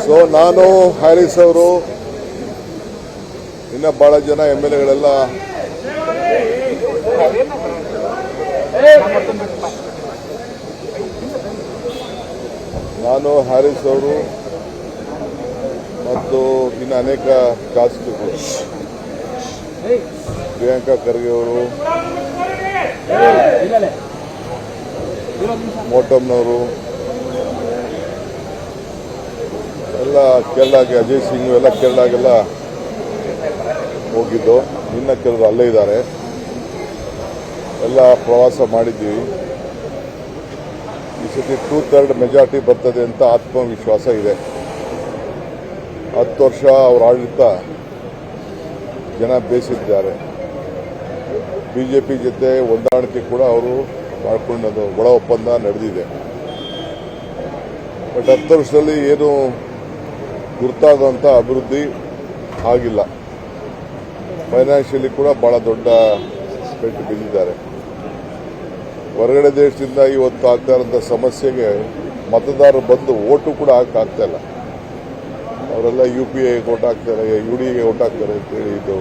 So ನಾನು Harris ಅವರು ಇನ್ನ ಬಹಳ ಜನ MLA ನಾನು ಹ್ಯಾರಿಸ್ ಅವರು ಮತ್ತು ಇನ್ನು ಅನೇಕ ಶಾಸಕರು ಪ್ರಿಯಾಂಕಾ ಖರ್ಗೆ ಅವರು, ಮೋಟಮ್ನವರು ಎಲ್ಲ ಕೇರಳಗೆ, ಅಜಯ್ ಸಿಂಗ್ ಎಲ್ಲ ಕೇರಳಗೆಲ್ಲ ಹೋಗಿದ್ದು. ಇನ್ನು ಕೆಲವರು ಅಲ್ಲೇ ಇದ್ದಾರೆ. ಎಲ್ಲ ಪ್ರವಾಸ ಮಾಡಿದ್ದೀವಿ. ಈ ಸತಿ 2/3 ಮೆಜಾರಿಟಿ ಬರ್ತದೆ ಅಂತ ಆತ್ಮವಿಶ್ವಾಸ ಇದೆ. 10 ವರ್ಷ ಅವರ ಆಡಳಿತ ಜನ ಬೇಯಿಸಿದ್ದಾರೆ. ಬಿಜೆಪಿ ಜೊತೆ ಹೊಂದಾಣಿಕೆ ಕೂಡ ಅವರು ಮಾಡಿಕೊಂಡದ್ದು ಒಳ ಒಪ್ಪಂದ ನಡೆದಿದೆ. ಬಟ್ 10 ವರ್ಷದಲ್ಲಿ ಏನು ಗುರುತಾಗುವಂಥ ಅಭಿವೃದ್ಧಿ ಆಗಿಲ್ಲ. ಫೈನಾನ್ಷಿಯಲಿ ಕೂಡ ಬಹಳ ದೊಡ್ಡ ಪೆಟ್ಟು ಬಿದ್ದಿದ್ದಾರೆ. ಹೊರಗಡೆ ದೇಶದಿಂದ ಇವತ್ತು ಆಗ್ತಾ ಇರೋಂಥ ಸಮಸ್ಯೆಗೆ ಮತದಾರರು ಬಂದು ಓಟು ಕೂಡ ಆಗ್ತಾ ಇಲ್ಲ. ಅವರೆಲ್ಲ UPA ಓಟ್ ಹಾಕ್ತಾರೆ, UDA ಓಟ್ ಹಾಕ್ತಾರೆ ಅಂತೇಳಿ, ಇದು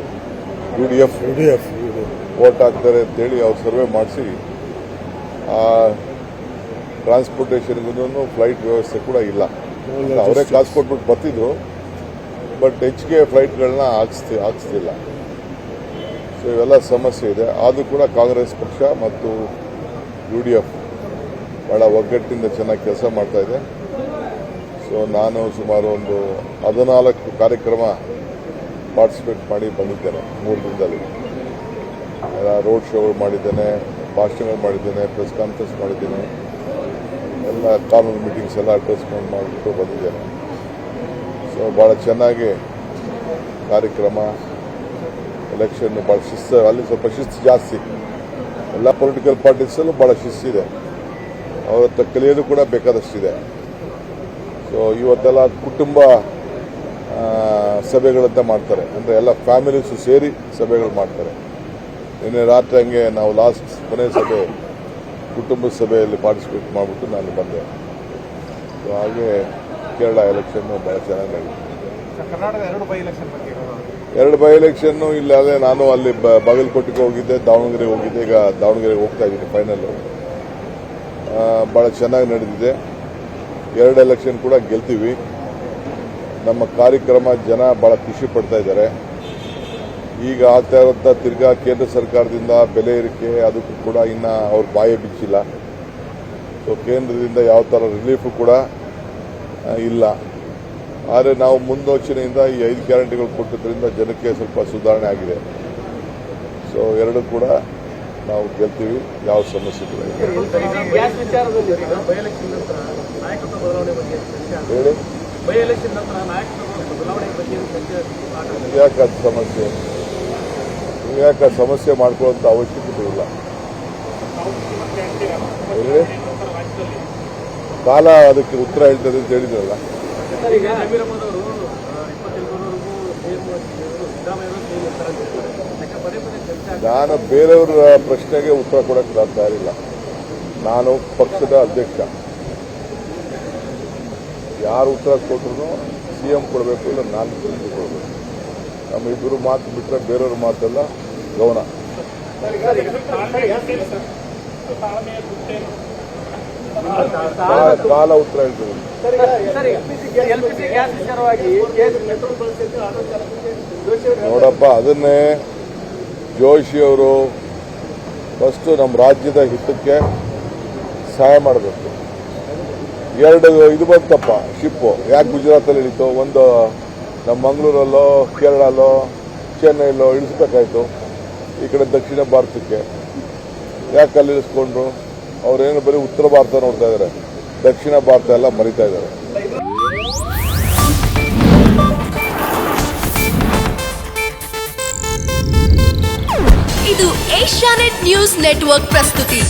UDF ಓಟ್ ಹಾಕ್ತಾರೆ ಅಂತೇಳಿ ಅವ್ರು ಸರ್ವೆ ಮಾಡಿಸಿ ಟ್ರಾನ್ಸ್ಪೋರ್ಟೇಷನ್ಗೂ ಫ್ಲೈಟ್ ವ್ಯವಸ್ಥೆ ಕೂಡ ಇಲ್ಲ. ಅವರೇ ಕಾಸು ಕೊಟ್ಬಿಟ್ಟು ಬರ್ತಿದ್ರು, ಬಟ್ ಹೆಚ್ಚಿಗೆ ಫ್ಲೈಟ್ಗಳನ್ನ ಹಾಕಿಸ್ತಿಲ್ಲ. ಸೊ ಇವೆಲ್ಲ ಸಮಸ್ಯೆ ಇದೆ. ಆದರೂ ಕೂಡ ಕಾಂಗ್ರೆಸ್ ಪಕ್ಷ ಮತ್ತು UDF ಬಹಳ ಒಗ್ಗಟ್ಟಿನಿಂದ ಚೆನ್ನಾಗಿ ಕೆಲಸ ಮಾಡ್ತಾ ಇದೆ. ಸೊ ನಾನು ಸುಮಾರು ಒಂದು 14 ಕಾರ್ಯಕ್ರಮ ಪಾರ್ಟಿಸಿಪೇಟ್ ಮಾಡಿ ಬಂದಿದ್ದೇನೆ 3 ದಿನದಲ್ಲಿ. ರೋಡ್ ಶೋಗಳು ಮಾಡಿದ್ದೇನೆ, ಭಾಷಣಗಳು ಮಾಡಿದ್ದೇನೆ, ಪ್ರೆಸ್ ಕಾನ್ಫರೆನ್ಸ್ ಮಾಡಿದ್ದೇನೆ, ಎಲ್ಲ ಕಾನೂನು ಮೀಟಿಂಗ್ಸ್ ಎಲ್ಲ ಅಡ್ರೆಸ್ ಮಾಡಿಬಿಟ್ಟು ಬಂದಿದ್ದೇನೆ. ಸೊ ಭಾಳ ಚೆನ್ನಾಗಿ ಕಾರ್ಯಕ್ರಮ, ಎಲೆಕ್ಷನ್ ಭಾಳ ಶಿಸ್ತು, ಅಲ್ಲಿ ಸ್ವಲ್ಪ ಶಿಸ್ತು ಜಾಸ್ತಿ. ಎಲ್ಲ ಪೊಲಿಟಿಕಲ್ ಪಾರ್ಟೀಸಲ್ಲೂ ಭಾಳ ಶಿಸ್ತಿದೆ. ಅವ್ರ ಹತ್ರ ಕಲಿಯೋದು ಕೂಡ ಬೇಕಾದಷ್ಟಿದೆ. ಸೊ ಇವತ್ತೆಲ್ಲ ಕುಟುಂಬ ಸಭೆಗಳಂತ ಮಾಡ್ತಾರೆ, ಅಂದರೆ ಎಲ್ಲ ಫ್ಯಾಮಿಲೀಸು ಸೇರಿ ಸಭೆಗಳು ಮಾಡ್ತಾರೆ. ನಿನ್ನೆ ರಾತ್ರಿ ಹಂಗೆ ನಾವು ಕೊನೆ ಸಭೆ, ಕುಟುಂಬದ ಸಭೆಯಲ್ಲಿ ಪಾರ್ಟಿಸಿಪೇಟ್ ಮಾಡಿಬಿಟ್ಟು ನಾನು ಬಂದೆ. ಸೊ ಹಾಗೆ ಕೇರಳ ಎಲೆಕ್ಷನ್ ಭಾಳ ಚೆನ್ನಾಗಿ ನಡೆಯಿತು. ಕರ್ನಾಟಕದ 2 ಬೈ ಎಲೆಕ್ಷನ್ ಬಗ್ಗೆ 2 ಬೈ ಎಲೆಕ್ಷನ್ನು ಇಲ್ಲದೆ ನಾನು ಅಲ್ಲಿ ಬಾಗಲಕೋಟೆಗೆ ಹೋಗಿದ್ದೆ, ದಾವಣಗೆರೆಗೆ ಹೋಗಿದ್ದೆ. ಈಗ ದಾವಣಗೆರೆಗೆ ಹೋಗ್ತಾ ಇದ್ದೀನಿ ಫೈನಲ್ಲು. ಭಾಳ ಚೆನ್ನಾಗಿ ನಡೆದಿದೆ. 2 ಎಲೆಕ್ಷನ್ ಕೂಡ ಗೆಲ್ತೀವಿ. ನಮ್ಮ ಕಾರ್ಯಕ್ರಮ ಜನ ಭಾಳ ಖುಷಿ ಪಡ್ತಾ ಇದ್ದಾರೆ. ಈಗ ಆಗ್ತಾ ಇರೋಂಥ ತಿರ್ಗಾ ಕೇಂದ್ರ ಸರ್ಕಾರದಿಂದ ಬೆಲೆ ಏರಿಕೆ, ಅದಕ್ಕೂ ಕೂಡ ಇನ್ನು ಅವ್ರ ಬಾಯೇ ಬಿಚ್ಚಿಲ್ಲ. ಸೊ ಕೇಂದ್ರದಿಂದ ಯಾವ ಥರ ರಿಲೀಫು ಕೂಡ ಇಲ್ಲ. ಆದರೆ ನಾವು ಮುನ್ಸೂಚನೆಯಿಂದ ಈ 5 ಗ್ಯಾರಂಟಿಗಳು ಕೊಟ್ಟಿದ್ದರಿಂದ ಜನಕ್ಕೆ ಸ್ವಲ್ಪ ಸುಧಾರಣೆ ಆಗಿದೆ. ಸೊ 2 ಕೂಡ ನಾವು ಗೆಲ್ತೀವಿ, ಯಾವ ಸಮಸ್ಯೆ ಕೂಡ ಇಲ್ಲ. ಯಾಕೆ ಅದು ಸಮಸ್ಯೆ? ಯಾಕೆ ಸಮಸ್ಯೆ ಮಾಡ್ಕೊಳ್ಳೋಂಥ ಅವಶ್ಯಕತೆ ಇಲ್ಲ. ಕಾಲ ಅದಕ್ಕೆ ಉತ್ತರ ಹೇಳ್ತದೆ ಅಂತ ಹೇಳಿದ್ರಲ್ಲ. ನಾನು ಬೇರೆಯವರ ಪ್ರಶ್ನೆಗೆ ಉತ್ತರ ಕೊಡಕ್ಕೆ ತಯಾರಿಲ್ಲ. ನಾನು ಪಕ್ಷದ ಅಧ್ಯಕ್ಷ. ಯಾರು ಉತ್ತರ ಕೊಟ್ಟರು CM ಕೊಡಬೇಕು, ಇಲ್ಲ ನಾನು ಕೊಡಬೇಕು. ನಮ್ಮಿಬ್ಬರು ಮಾತು ಬಿಟ್ಟರೆ ಬೇರೆಯವ್ರ ಮಾತೆಲ್ಲ ಗೌಣ. ಕಾಲ ಉತ್ತರ ಹೇಳ್ತದೆ. ನೋಡಪ್ಪ, ಅದನ್ನೇ ಜೋಶಿ ಅವರು ಫಸ್ಟ್ ನಮ್ಮ ರಾಜ್ಯದ ಹಿತಕ್ಕೆ ಸಹಾಯ ಮಾಡಬೇಕು. 2 ಇದು ಬಂತಪ್ಪ ಶಿಪ್ಪು. ಯಾಕೆ ಗುಜರಾತಲ್ಲಿ ಇಳಿತು? ಒಂದು ನಮ್ಮ ಮಂಗಳೂರಲ್ಲೋ, ಕೇರಳಲ್ಲೋ, ಚೆನ್ನೈಲೋ ಇಳಿಸ್ಬೇಕಾಯ್ತು. ಈ ಕಡೆ ದಕ್ಷಿಣ ಭಾರತಕ್ಕೆ ಯಾಕೆ ಅಲ್ಲಿ ಇಳಿಸ್ಕೊಂಡ್ರು? ಅವರೇನು ಬರೀ ಉತ್ತರ ಭಾರತ ನೋಡ್ತಾ ಇದ್ದಾರೆ, ದಕ್ಷಿಣ ಭಾರತ ಎಲ್ಲ ಮರಿತಾ ಇದ್ದಾರೆ. ಇದು ಏಷ್ಯಾನೆಟ್ ನ್ಯೂಸ್ ನೆಟ್ವರ್ಕ್ ಪ್ರಸ್ತುತಿ.